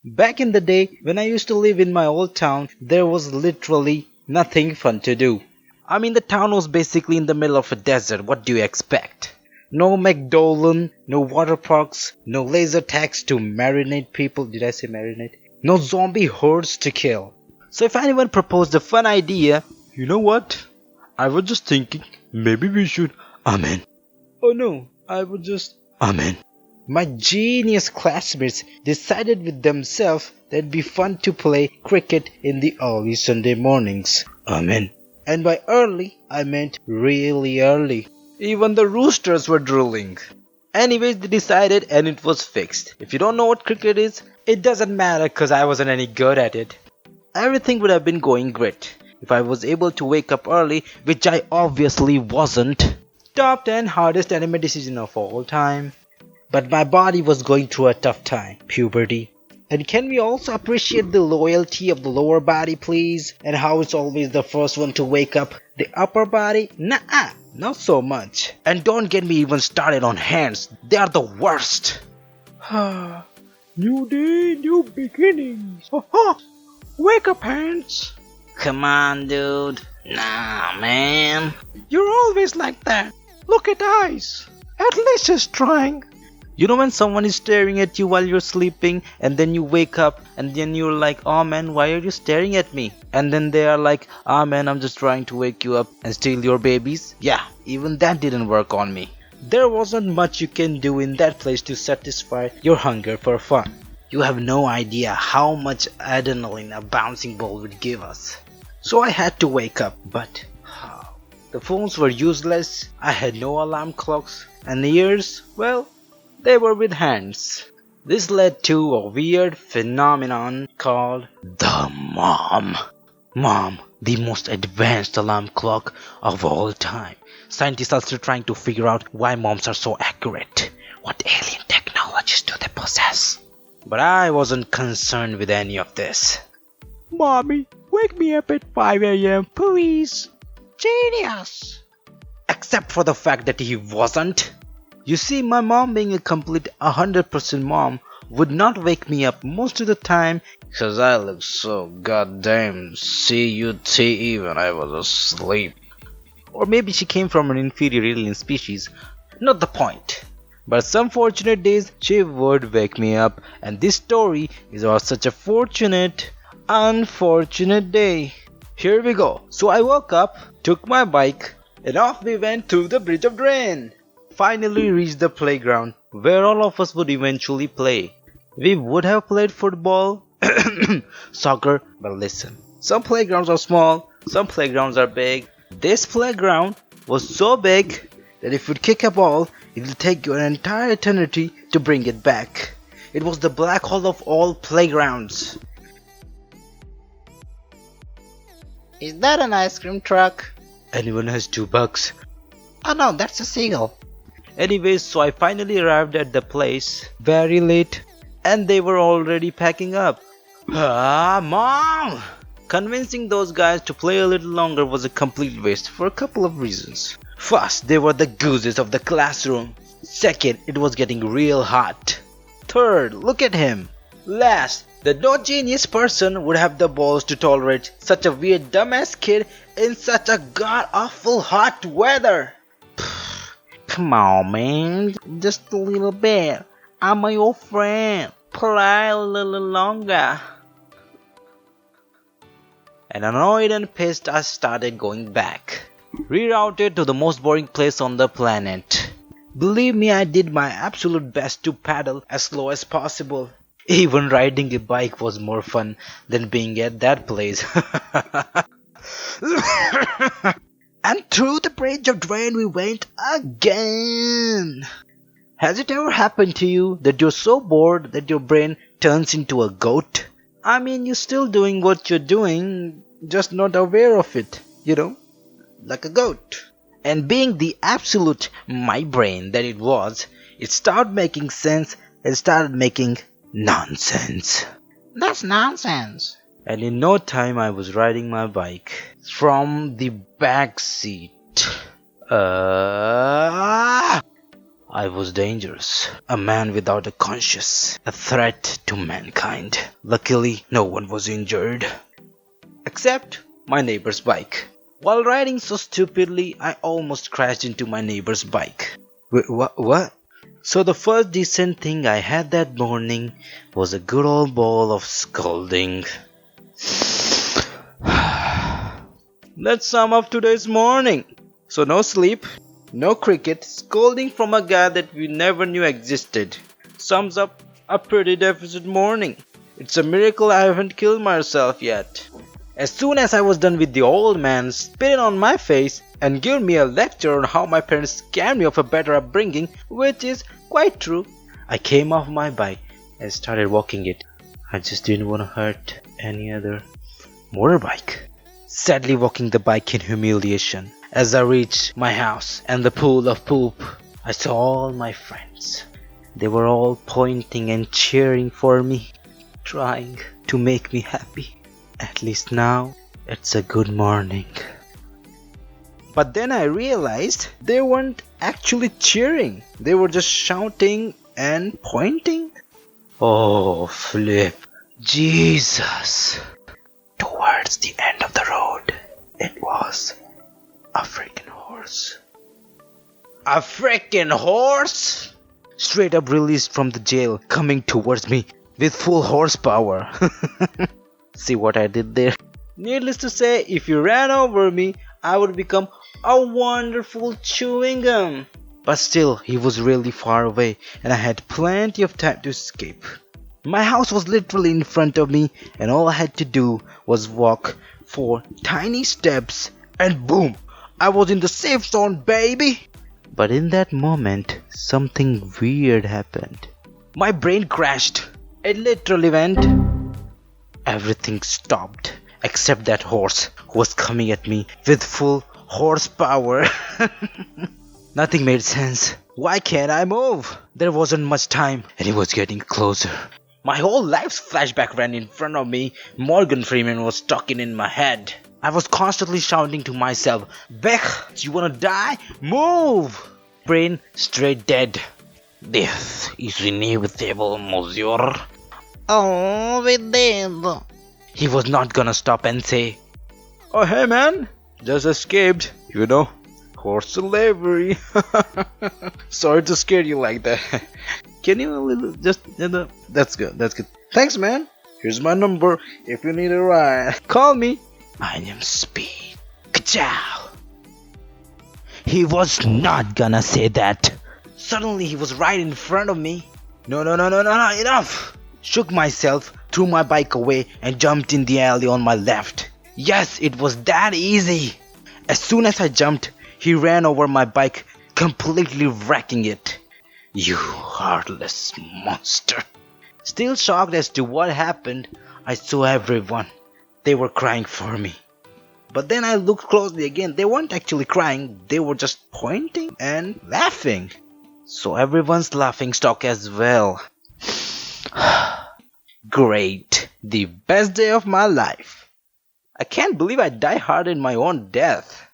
Back in the day, when I used to live in my old town, there was literally nothing fun to do. I mean, the town was basically in the middle of a desert. What do you expect? No McDollan, no water parks, no laser tags to marinate people. Did I say marinate? No zombie hordes to kill. So if anyone proposed a fun idea, you know what? I was just thinking, maybe we should. Amen. Oh no, I would just. Amen. My genius classmates decided with themselves that it'd be fun to play cricket in the early Sunday mornings. Amen. And by early, I meant really early. Even the roosters were drooling. Anyways, they decided and it was fixed. If you don't know what cricket is, it doesn't matter cause I wasn't any good at it. Everything would have been going great if I was able to wake up early, which I obviously wasn't. Top 10 hardest anime decision of all time. But my body was going through a tough time, puberty. And can we also appreciate the loyalty of the lower body please? And how it's always the first one to wake up. The upper body? Nah, not so much. And don't get me even started on hands, they are the worst. New day, new beginnings. Wake up hands. Come on dude. Nah man. You're always like that. Look at eyes. At least he's trying. You know when someone is staring at you while you're sleeping and then you wake up and then you're like, oh man, why are you staring at me? And then they are like, ah man, I'm just trying to wake you up and steal your babies. Yeah, even that didn't work on me. There wasn't much you can do in that place to satisfy your hunger for fun. You have no idea how much adrenaline a bouncing ball would give us. So I had to wake up, but how? The phones were useless, I had no alarm clocks, and the ears, well, they were with hands. This led to a weird phenomenon called the mom. Mom, the most advanced alarm clock of all time. Scientists are still trying to figure out why moms are so accurate. What alien technologies do they possess? But I wasn't concerned with any of this. Mommy, wake me up at 5 a.m. please. Genius! Except for the fact that he wasn't. You see, my mom being a complete 100% mom would not wake me up most of the time cause I look so goddamn CUTE when I was asleep. Or maybe she came from an inferior alien species. Not the point. But some fortunate days she would wake me up, and this story is about such a fortunate, unfortunate day. Here we go. So I woke up, took my bike, and off we went to the Bridge of Drain. Finally reached the playground where all of us would eventually play. We would have played football, soccer, but listen. Some playgrounds are small, some playgrounds are big. This playground was so big that if you'd kick a ball, it'll take you an entire eternity to bring it back. It was the black hole of all playgrounds. Is that an ice cream truck? Anyone has $2? Oh no, that's a seagull. Anyways, so I finally arrived at the place very late and they were already packing up. Mom! Convincing those guys to play a little longer was a complete waste for a couple of reasons. First, they were the gooses of the classroom. Second, it was getting real hot. Third, look at him. Last, that no genius person would have the balls to tolerate such a weird dumbass kid in such a god-awful hot weather. Come on man, just a little bit. I'm your friend. Play a little longer. And annoyed and pissed, I started going back. Rerouted to the most boring place on the planet. Believe me, I did my absolute best to paddle as slow as possible. Even riding a bike was more fun than being at that place. And through the Bridge of Drain we went again. Has it ever happened to you that you're so bored that your brain turns into a goat? I mean, you're still doing what you're doing, just not aware of it, you know, like a goat. And being the absolute my brain that it was, it started making sense and started making nonsense. That's nonsense. And in no time I was riding my bike from the back seat. I I was dangerous, a man without a conscience, a threat to mankind. Luckily, no one was injured. Except my neighbor's bike. While riding so stupidly, I almost crashed into my neighbor's bike. Wait, what? So the first decent thing I had that morning was a good old bowl of scolding. Let's sum up today's morning. So no sleep, no cricket, scolding from a guy that we never knew existed. Sums up a pretty deficit morning. It's a miracle I haven't killed myself yet. As soon as I was done with the old man spitting on my face and giving me a lecture on how my parents scared me of a better upbringing, which is quite true, I came off my bike and started walking it. I just didn't want to hurt any other motorbike. Sadly walking the bike in humiliation. As I reached my house and the pool of poop, I saw all my friends. They were all pointing and cheering for me, trying to make me happy. At least now, it's a good morning. But then I realized they weren't actually cheering. They were just shouting and pointing. Oh, flip. Jesus. Towards the end of the road, it was a freaking horse. A freaking horse? Straight up released from the jail, coming towards me with full horsepower. See what I did there? Needless to say, if you ran over me, I would become a wonderful chewing gum. But still, he was really far away and I had plenty of time to escape. My house was literally in front of me and all I had to do was walk 4 tiny steps and boom, I was in the safe zone, baby. But in that moment, something weird happened. My brain crashed. It literally went. Everything stopped except that horse who was coming at me with full horsepower. Nothing made sense. Why can't I move? There wasn't much time and he was getting closer. My whole life's flashback ran in front of me. Morgan Freeman was talking in my head. I was constantly shouting to myself, Beck, do you wanna die? Move! Brain straight dead. Death is inevitable, monsieur. Oh, we did. He was not gonna stop and say, oh hey man, just escaped, you know, horse slavery. Sorry to scare you like that. Can you just, that's good, that's good. Thanks man, here's my number if you need a ride. Call me. I am Speed. Ka-chow. He was not gonna say that. Suddenly he was right in front of me. No, enough. Shook myself, threw my bike away and jumped in the alley on my left. Yes, it was that easy. As soon as I jumped, he ran over my bike, completely wrecking it. You heartless monster. Still shocked as to what happened, I saw everyone. They were crying for me. But then I looked closely again. They weren't actually crying. They were just pointing and laughing. So everyone's laughing stock as well. Great. The best day of my life. I can't believe I die hard in my own death.